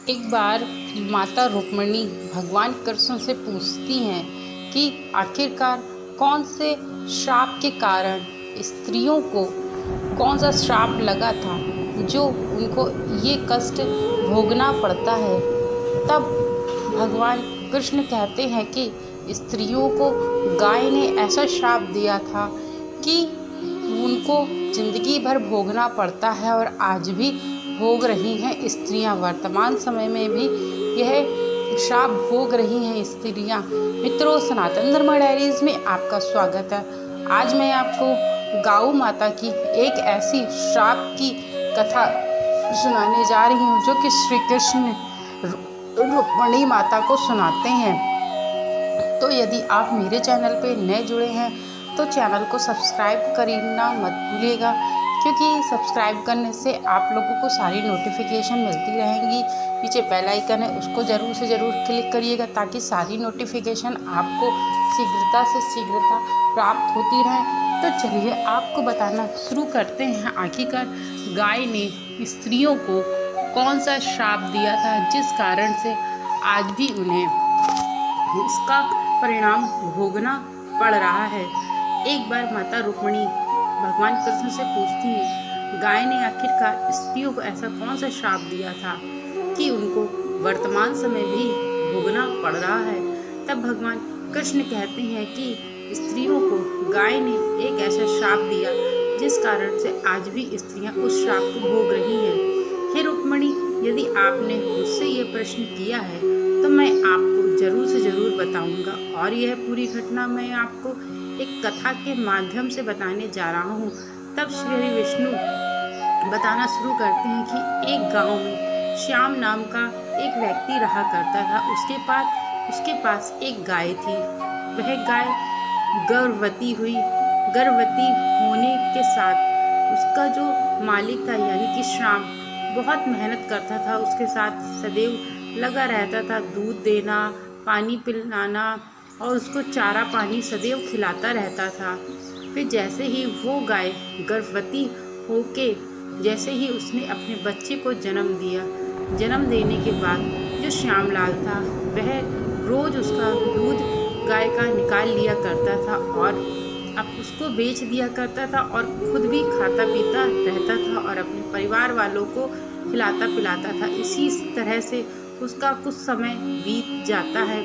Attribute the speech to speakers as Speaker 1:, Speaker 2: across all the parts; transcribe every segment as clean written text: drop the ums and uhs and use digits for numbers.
Speaker 1: एक बार माता रुक्मिणी भगवान कृष्ण से पूछती हैं कि आखिरकार कौन से श्राप के कारण स्त्रियों को कौन सा श्राप लगा था जो उनको ये कष्ट भोगना पड़ता है। तब भगवान कृष्ण कहते हैं कि स्त्रियों को गाय ने ऐसा श्राप दिया था कि उनको जिंदगी भर भोगना पड़ता है और आज भी भोग रही हैं स्त्रियां। वर्तमान समय में भी यह श्राप भोग रही हैं स्त्रियां। मित्रों, सनातन धर्म डायरीज में आपका स्वागत है। आज मैं आपको गौ माता की एक ऐसी श्राप की कथा सुनाने जा रही हूँ जो कि श्री कृष्ण रुक्मिणी माता को सुनाते हैं। तो यदि आप मेरे चैनल पे नए जुड़े हैं तो चैनल को सब्सक्राइब करना मत भूलिएगा, क्योंकि सब्सक्राइब करने से आप लोगों को सारी नोटिफिकेशन मिलती रहेंगी। नीचे बेल आइकन है, उसको ज़रूर से ज़रूर क्लिक करिएगा ताकि सारी नोटिफिकेशन आपको शीघ्रता से शीघ्रता प्राप्त होती रहे। तो चलिए आपको बताना शुरू करते हैं, आखिरकार गाय ने स्त्रियों को कौन सा श्राप दिया था जिस कारण से आज भी उन्हें इसका परिणाम भोगना पड़ रहा है। एक बार माता रुक्मिणी भगवान कृष्ण से पूछती है, गाय ने आखिरकार स्त्रियों को ऐसा कौन सा श्राप दिया था कि उनको वर्तमान समय भी भोगना पड़ रहा है। तब भगवान कृष्ण कहते हैं कि स्त्रियों को गाय ने एक ऐसा श्राप दिया जिस कारण से आज भी स्त्रियां उस श्राप को भोग रही हैं। हे रुक्मिणी, यदि आपने मुझसे ये प्रश्न किया है तो मैं आपको जरूर से ज़रूर बताऊंगा, और यह पूरी घटना मैं आपको एक कथा के माध्यम से बताने जा रहा हूँ। तब श्री विष्णु बताना शुरू करते हैं कि एक गांव में श्याम नाम का एक व्यक्ति रहा करता था। उसके पास एक गाय थी। वह गाय गर्भवती हुई। गर्भवती होने के साथ उसका जो मालिक था यानी कि श्याम बहुत मेहनत करता था, उसके साथ सदैव लगा रहता था। दूध देना, पानी पिलाना और उसको चारा पानी सदैव खिलाता रहता था। फिर जैसे ही वो गाय गर्भवती होके जैसे ही उसने अपने बच्चे को जन्म दिया, जन्म देने के बाद जो श्यामलाल था वह रोज़ उसका दूध गाय का निकाल लिया करता था और अब उसको बेच दिया करता था और खुद भी खाता पीता रहता था और अपने परिवार वालों को खिलाता पिलाता था। इसी तरह से उसका कुछ समय बीत जाता है।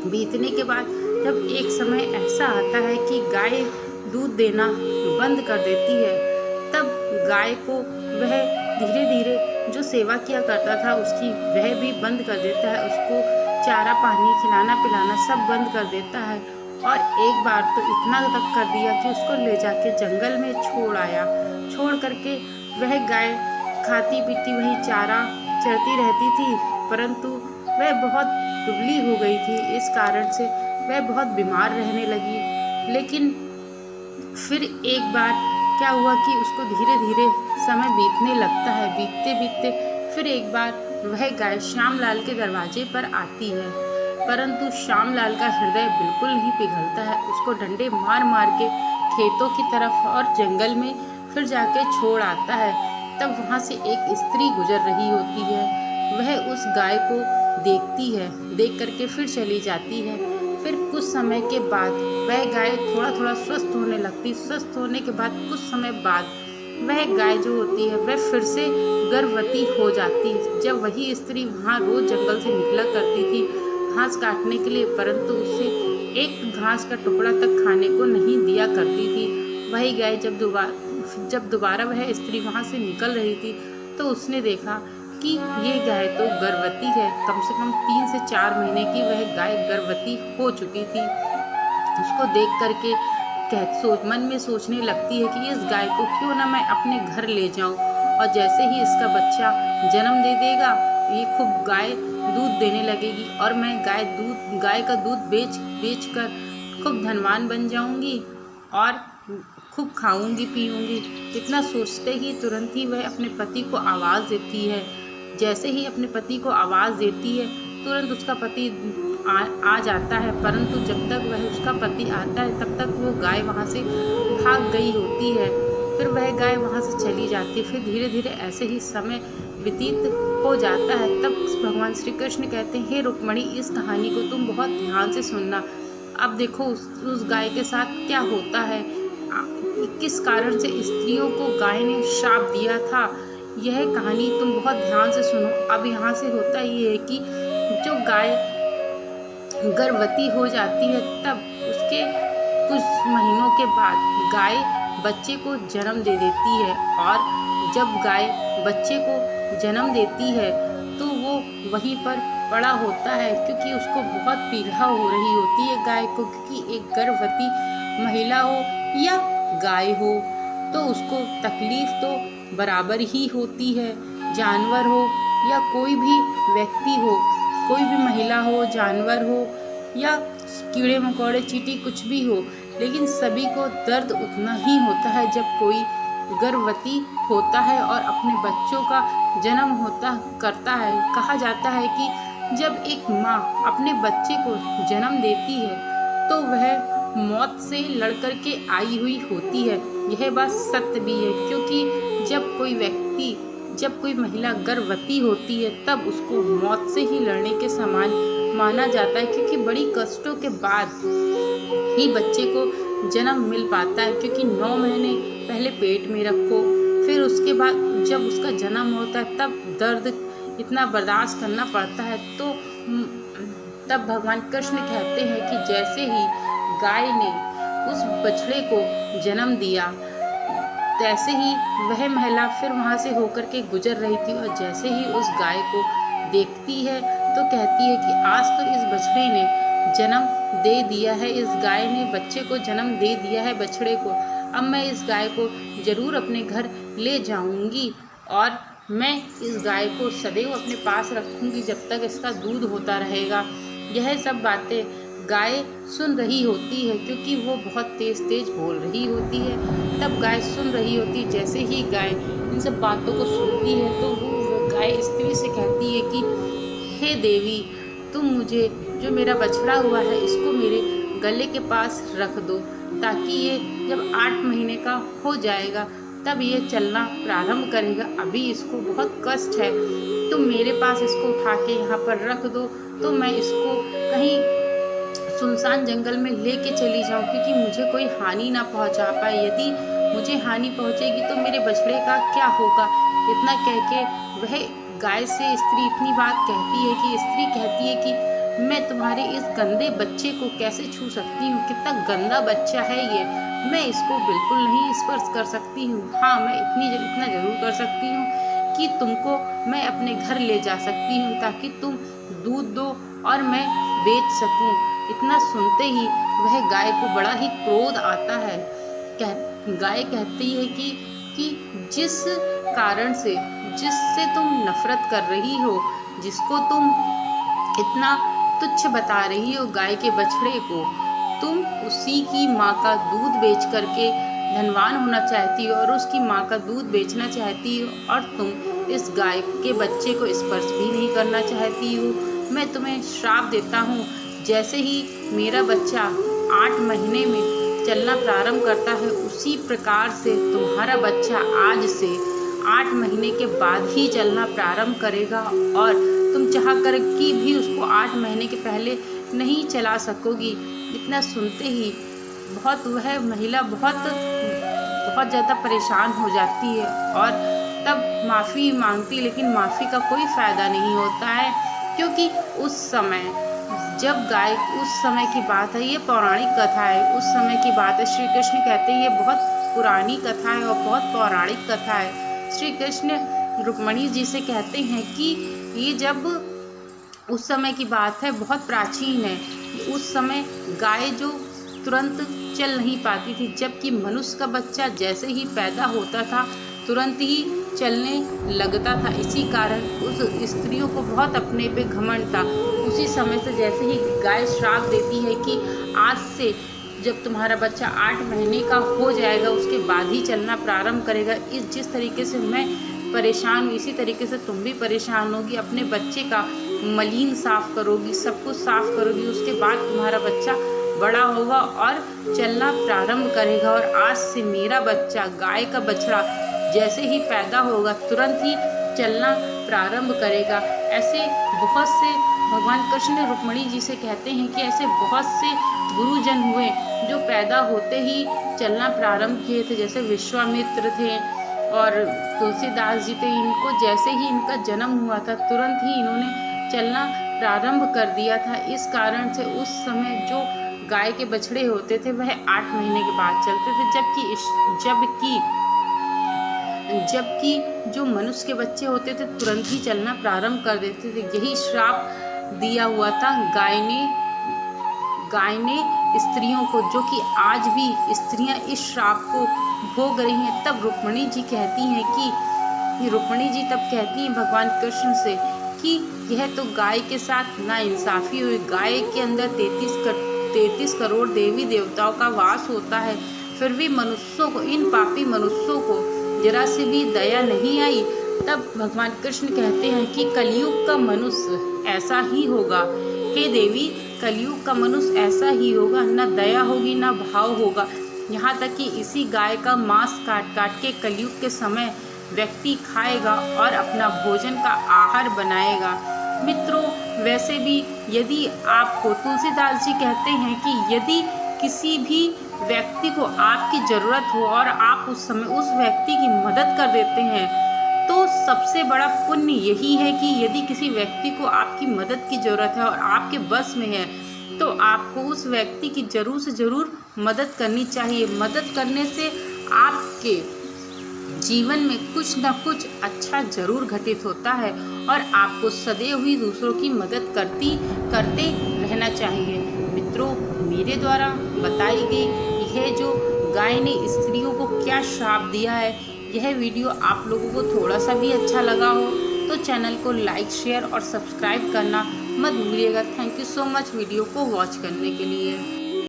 Speaker 1: बीतने के बाद जब एक समय ऐसा आता है कि गाय दूध देना बंद कर देती है, तब गाय को वह धीरे धीरे जो सेवा किया करता था उसकी वह भी बंद कर देता है। उसको चारा पानी खिलाना पिलाना सब बंद कर देता है और एक बार तो इतना तक कर दिया कि उसको ले जाके जंगल में छोड़ आया। छोड़ करके वह गाय खाती पीती वही चारा चरती रहती थी, परंतु वह बहुत दुबली हो गई थी। इस कारण से वह बहुत बीमार रहने लगी। लेकिन फिर एक बार क्या हुआ कि उसको धीरे धीरे समय बीतने लगता है। बीतते बीतते फिर एक बार वह गाय श्यामलाल के दरवाजे पर आती है, परंतु श्यामलाल का हृदय बिल्कुल नहीं पिघलता है। उसको डंडे मार मार के खेतों की तरफ और जंगल में फिर जाके छोड़ आता है। तब वहाँ से एक स्त्री गुजर रही होती है। वह उस गाय को देखती है, देख करके फिर चली जाती है। फिर कुछ समय के बाद वह गाय थोड़ा थोड़ा स्वस्थ होने लगती। स्वस्थ होने के बाद कुछ समय बाद वह गाय जो होती है वह फिर से गर्भवती हो जाती। जब वही स्त्री वहाँ रोज जंगल से निकला करती थी घास काटने के लिए, परंतु उसे एक घास का टुकड़ा तक खाने को नहीं दिया करती थी। वही गाय जब दोबारा वह स्त्री वहाँ से निकल रही थी तो उसने देखा कि ये गाय तो गर्भवती है। कम से कम 3 से 4 महीने की वह गाय गर्भवती हो चुकी थी। उसको देख करके मन में सोचने लगती है कि इस गाय को क्यों ना मैं अपने घर ले जाऊं, और जैसे ही इसका बच्चा जन्म दे देगा ये खूब गाय दूध देने लगेगी और मैं गाय का दूध बेच कर खूब धनवान बन जाऊंगी और खूब खाऊंगी पीऊंगी। इतना सोचते ही तुरंत ही वह अपने पति को आवाज़ देती है। जैसे ही अपने पति को आवाज़ देती है तुरंत उसका पति आ जाता है, परंतु जब तक वह उसका पति आता है तब तक वो गाय वहाँ से भाग गई होती है। फिर वह गाय वहाँ से चली जाती है। फिर धीरे धीरे ऐसे ही समय व्यतीत हो जाता है, तब भगवान श्री कृष्ण कहते हैं, हे रुक्मणी, इस कहानी को तुम बहुत ध्यान से सुनना। अब देखो उस गाय के साथ क्या होता है, किस कारण से स्त्रियों को गाय ने श्राप दिया था, यह कहानी तुम बहुत ध्यान से सुनो। अब यहाँ से होता ये है कि जो गाय गर्भवती हो जाती है, तब उसके कुछ महीनों के बाद गाय बच्चे को जन्म दे देती है। और जब गाय बच्चे को जन्म देती है तो वो वहीं पर पड़ा होता है, क्योंकि उसको बहुत पीड़ा हो रही होती है गाय को, क्योंकि एक गर्भवती महिला हो या गाय हो तो उसको तकलीफ़ तो बराबर ही होती है। जानवर हो या कोई भी व्यक्ति हो, कोई भी महिला हो, जानवर हो या कीड़े मकोड़े चींटी कुछ भी हो, लेकिन सभी को दर्द उतना ही होता है जब कोई गर्भवती होता है और अपने बच्चों का जन्म करता है। कहा जाता है कि जब एक माँ अपने बच्चे को जन्म देती है तो वह मौत से लड़ कर के आई हुई होती है। यह बात सत्य भी है, क्योंकि जब कोई महिला गर्भवती होती है तब उसको मौत से ही लड़ने के समान माना जाता है, क्योंकि बड़ी कष्टों के बाद ही बच्चे को जन्म मिल पाता है। क्योंकि 9 महीने पहले पेट में रखो, फिर उसके बाद जब उसका जन्म होता है तब दर्द इतना बर्दाश्त करना पड़ता है। तो तब भगवान कृष्ण कहते हैं कि जैसे ही गाय ने उस बछड़े को जन्म दिया, तैसे ही वह महिला फिर वहाँ से होकर के गुजर रही थी, और जैसे ही उस गाय को देखती है तो कहती है कि आज तो इस बछड़े ने जन्म दे दिया है, इस गाय ने बच्चे को जन्म दे दिया है, बछड़े को। अब मैं इस गाय को ज़रूर अपने घर ले जाऊंगी और मैं इस गाय को सदैव अपने पास रखूंगी जब तक इसका दूध होता रहेगा। यह सब बातें गाय सुन रही होती है, क्योंकि वो बहुत तेज़ तेज़ बोल रही होती है। तब गाय सुन रही होती है। जैसे ही गाय इन सब बातों को सुनती है तो वो गाय स्त्री से कहती है कि हे देवी, तुम मुझे जो मेरा बछड़ा हुआ है इसको मेरे गले के पास रख दो, ताकि ये जब 8 महीने का हो जाएगा तब ये चलना प्रारंभ करेगा। अभी इसको बहुत कष्ट है, तुम मेरे पास इसको उठा के यहाँ पर रख दो तो मैं इसको कहीं सुनसान जंगल में लेके चली जाऊँ, क्योंकि मुझे कोई हानि ना पहुँचा पाए। यदि मुझे हानि पहुँचेगी तो मेरे बछड़े का क्या होगा। इतना कह के वह गाय से स्त्री इतनी बात कहती है कि स्त्री कहती है कि मैं तुम्हारे इस गंदे बच्चे को कैसे छू सकती हूँ, कितना गंदा बच्चा है ये, मैं इसको बिल्कुल नहीं स्पर्श कर सकती हूँ। हाँ, मैं इतना ज़रूर कर सकती हूँ कि तुमको मैं अपने घर ले जा सकती हूँ ताकि तुम दूध दो और मैं बेच सकूँ। इतना सुनते ही वह गाय को बड़ा ही क्रोध आता है। गाय कहती है कि जिस कारण से जिससे तुम नफरत कर रही हो, जिसको तुम इतना तुच्छ बता रही हो, गाय के बछड़े को, तुम उसी की माँ का दूध बेच करके धनवान होना चाहती हो और उसकी माँ का दूध बेचना चाहती हो, और तुम इस गाय के बच्चे को स्पर्श भी नहीं करना चाहती हो। मैं तुम्हें श्राप देता हूँ, जैसे ही मेरा बच्चा 8 महीने में चलना प्रारंभ करता है, उसी प्रकार से तुम्हारा बच्चा आज से 8 महीने के बाद ही चलना प्रारंभ करेगा, और तुम चाह कर कि भी उसको 8 महीने के पहले नहीं चला सकोगी। इतना सुनते ही वह महिला बहुत ज़्यादा परेशान हो जाती है और तब माफ़ी मांगती, लेकिन माफ़ी का कोई फ़ायदा नहीं होता है, क्योंकि उस समय की बात है, ये पौराणिक कथा है, उस समय की बात है। श्री कृष्ण कहते हैं ये बहुत पुरानी कथा है और बहुत पौराणिक कथा है। श्री कृष्ण रुक्मणी जी से कहते हैं कि ये जब उस समय की बात है, बहुत प्राचीन है। उस समय गाय जो तुरंत चल नहीं पाती थी, जबकि मनुष्य का बच्चा जैसे ही पैदा होता था तुरंत ही चलने लगता था। इसी कारण उस स्त्रियों को बहुत अपने पे घमंड था। उसी समय से जैसे ही गाय श्राप देती है कि आज से जब तुम्हारा बच्चा 8 महीने का हो जाएगा उसके बाद ही चलना प्रारंभ करेगा। जिस तरीके से मैं परेशान हूँ इसी तरीके से तुम भी परेशान होगी। अपने बच्चे का मलीन साफ़ करोगी, सब कुछ साफ़ करोगी, उसके बाद तुम्हारा बच्चा बड़ा होगा और चलना प्रारंभ करेगा। और आज से मेरा बच्चा, गाय का बछड़ा जैसे ही पैदा होगा तुरंत ही चलना प्रारंभ करेगा। ऐसे बहुत से भगवान कृष्ण ने रुक्मिणी जी से कहते हैं कि ऐसे बहुत से गुरुजन हुए जो पैदा होते ही चलना प्रारंभ किए थे, जैसे विश्वामित्र थे और तुलसीदास जी थे। इनको जैसे ही इनका जन्म हुआ था तुरंत ही इन्होंने चलना प्रारंभ कर दिया था। इस कारण से उस समय जो गाय के बछड़े होते थे वह 8 महीने के बाद चलते थे, जबकि जो मनुष्य के बच्चे होते थे तुरंत ही चलना प्रारंभ कर देते थे। यही श्राप दिया हुआ था गाय ने स्त्रियों को, जो कि आज भी स्त्रियां इस श्राप को भोग रही हैं। तब रुक्मिणी जी तब कहती हैं भगवान कृष्ण से कि यह तो गाय के साथ नाइंसाफी हुई। गाय के अंदर 33 करोड़ देवी देवताओं का वास होता है, फिर भी मनुष्यों को, इन पापी मनुष्यों को जरा से भी दया नहीं आई। तब भगवान कृष्ण कहते हैं कि कलयुग का मनुष्य ऐसा ही होगा। हे देवी, कलयुग का मनुष्य ऐसा ही होगा, न दया होगी न भाव होगा। यहाँ तक कि इसी गाय का मांस काट काट के कलयुग के समय व्यक्ति खाएगा और अपना भोजन का आहार बनाएगा। मित्रों, वैसे भी यदि आपको, तुलसीदास जी कहते हैं कि यदि किसी भी व्यक्ति को आपकी ज़रूरत हो और आप उस समय उस व्यक्ति की मदद कर देते हैं तो सबसे बड़ा पुण्य यही है कि यदि किसी व्यक्ति को आपकी मदद की ज़रूरत है और आपके बस में है तो आपको उस व्यक्ति की ज़रूर से ज़रूर मदद करनी चाहिए। मदद करने से आपके जीवन में कुछ न कुछ अच्छा ज़रूर घटित होता है और आपको सदैव ही दूसरों की मदद करते रहना चाहिए। मित्रों, मेरे द्वारा बताई गई यह जो गाय ने स्त्रियों को क्या श्राप दिया है, यह वीडियो आप लोगों को थोड़ा सा भी अच्छा लगा हो तो चैनल को लाइक, शेयर और सब्सक्राइब करना मत भूलिएगा। Thank you so much video को वॉच करने के लिए।